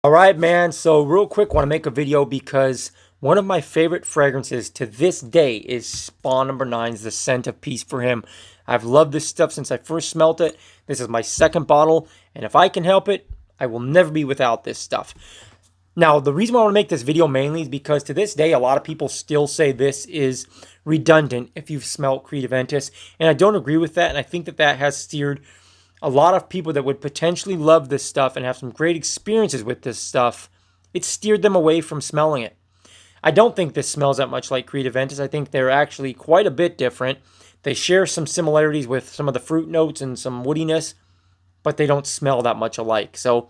All right, man. So real quick, want to make a video because one of my favorite fragrances to this day is Spawn number 9's The Scent of Peace for Him. I've loved this stuff since I first smelt it. This is my second bottle, and if I can help it, I will never be without this stuff. Now, the reason why I want to make this video mainly is because to this day, a lot of people still say this is redundant if you've smelt Creed Aventus, and I don't agree with that, and I think that that has steered a lot of people that would potentially love this stuff and have some great experiences with this stuff. It steered them away from smelling it. I don't think this smells that much like Creed Aventus. I think they're actually quite a bit different. They share some similarities with some of the fruit notes and some woodiness, but they don't smell that much alike. So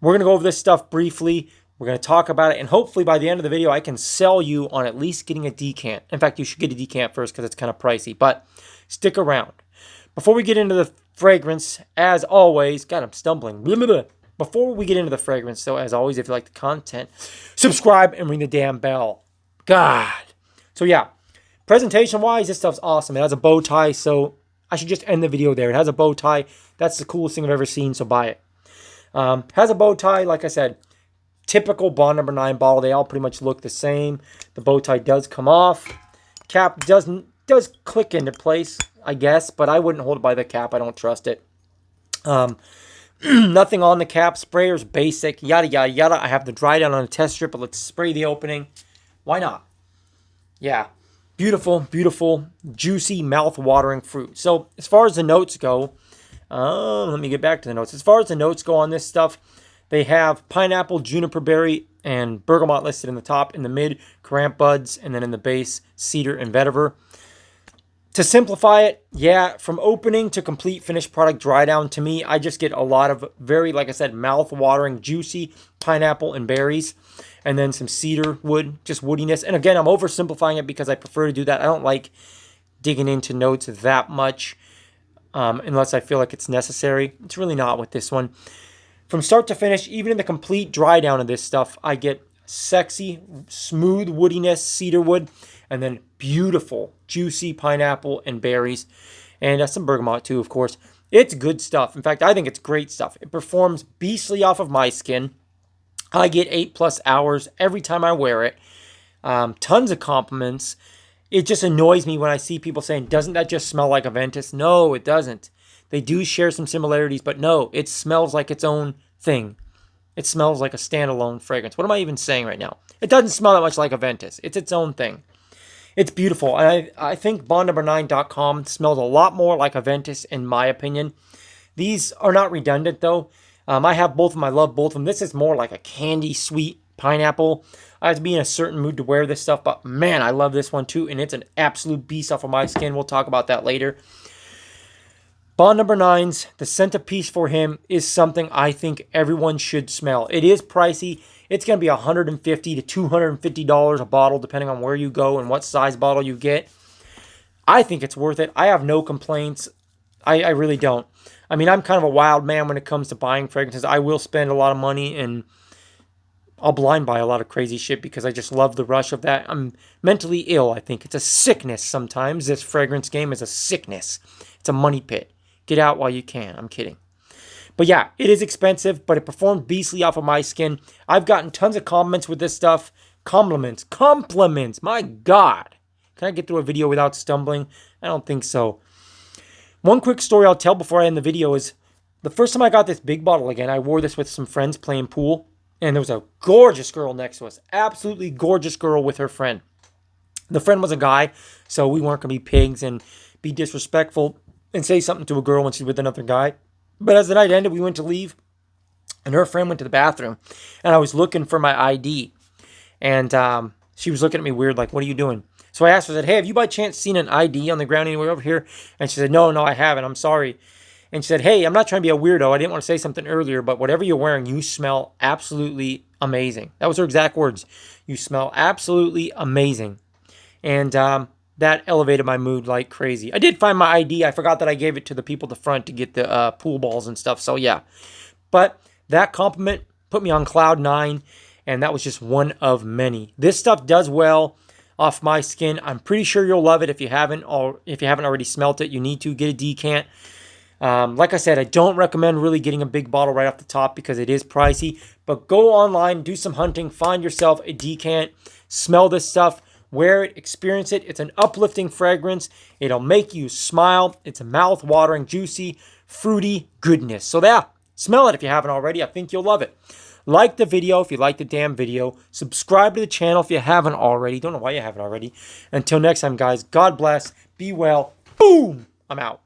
we're going to go over this stuff briefly. We're going to talk about it, and hopefully by the end of the video, I can sell you on at least getting a decant. In fact, you should get a decant first because it's kind of pricey, but stick around. Before we get into the fragrance, as always, God, I'm stumbling. Blah, blah, blah. Before we get into the fragrance, though, as always, if you like the content, subscribe and ring the damn bell. God. So yeah, presentation-wise, this stuff's awesome. It has a bow tie, so I should just end the video there. It has a bow tie. That's the coolest thing I've ever seen, so buy it. Has a bow tie, like I said. Typical Bond number 9 bottle. They all pretty much look the same. The bow tie does come off. Cap does click into place, I guess, but I wouldn't hold it by the cap. I don't trust it. Nothing on the cap. Sprayer's basic. Yada, yada, yada. I have the dry down on a test strip, but let's spray the opening. Why not? Yeah. Beautiful, beautiful, juicy, mouth-watering fruit. So as far as the notes go, let me get back to the notes. As far as the notes go on this stuff, they have pineapple, juniper berry, and bergamot listed in the top. In the mid, cramp buds, and then in the base, cedar and vetiver. To simplify it, yeah, from opening to complete finished product dry down, to me, I just get a lot of very, like I said, mouth-watering, juicy pineapple and berries, and then some cedar wood, just woodiness. And again, I'm oversimplifying it because I prefer to do that. I don't like digging into notes that much unless I feel like it's necessary. It's really not with this one. From start to finish, even in the complete dry down of this stuff, I get sexy, smooth woodiness, cedar wood, and then beautiful, juicy pineapple and berries, and some bergamot too, of course. It's good stuff. In fact, I think it's great stuff. It performs beastly off of my skin. I get 8+ hours every time I wear it. Tons of compliments. It just annoys me when I see people saying, doesn't that just smell like Aventus? No, it doesn't. They do share some similarities, but no, it smells like its own thing. It smells like a standalone fragrance. What am I even saying right now? It doesn't smell that much like Aventus. It's its own thing. It's beautiful. And I think bondnumber9.com smells a lot more like Aventus, in my opinion. These are not redundant, though. I have both of them. I love both of them. This is more like a candy, sweet pineapple. I have to be in a certain mood to wear this stuff, but man, I love this one too, and it's an absolute beast off of my skin. We'll talk about that later. Bond number 9's The Scent of Peace for Him is something I think everyone should smell. It is pricey. It's going to be $150 to $250 a bottle, depending on where you go and what size bottle you get. I think it's worth it. I have no complaints. I really don't. I mean, I'm kind of a wild man when it comes to buying fragrances. I will spend a lot of money, and I'll blind buy a lot of crazy shit because I just love the rush of that. I'm mentally ill, I think. It's a sickness sometimes. This fragrance game is a sickness. It's a money pit. Get out while you can. I'm kidding. But yeah, it is expensive, but it performed beastly off of my skin. I've gotten tons of compliments with this stuff. Compliments. My God. Can I get through a video without stumbling? I don't think so. One quick story I'll tell before I end the video is the first time I got this big bottle again, I wore this with some friends playing pool, and there was a gorgeous girl next to us. Absolutely gorgeous girl with her friend. The friend was a guy, so we weren't going to be pigs and be disrespectful and say something to a girl when she's with another guy. But as the night ended, we went to leave, and her friend went to the bathroom, and I was looking for my ID, and she was looking at me weird, like, what are you doing? So I asked her, I said, hey, have you by chance seen an ID on the ground anywhere over here? And she said, no, I haven't. I'm sorry. And she said, hey, I'm not trying to be a weirdo. I didn't want to say something earlier, but whatever you're wearing, you smell absolutely amazing. That was her exact words. You smell absolutely amazing. And that elevated my mood like crazy. I did find my ID. I forgot that I gave it to the people at the front to get the pool balls and stuff. So yeah. But that compliment put me on cloud 9, and that was just one of many. This stuff does well off my skin. I'm pretty sure you'll love it if you haven't already smelt it. You need to get a decant. Like I said, I don't recommend really getting a big bottle right off the top because it is pricey. But go online, do some hunting, find yourself a decant, smell this stuff, wear it, experience it. It's an uplifting fragrance. It'll make you smile. It's a mouth-watering, juicy, fruity goodness. So yeah, smell it if you haven't already. I think you'll love it. Like the video if you like the damn video. Subscribe to the channel if you haven't already. Don't know why you haven't already. Until next time, guys, God bless. Be well. Boom! I'm out.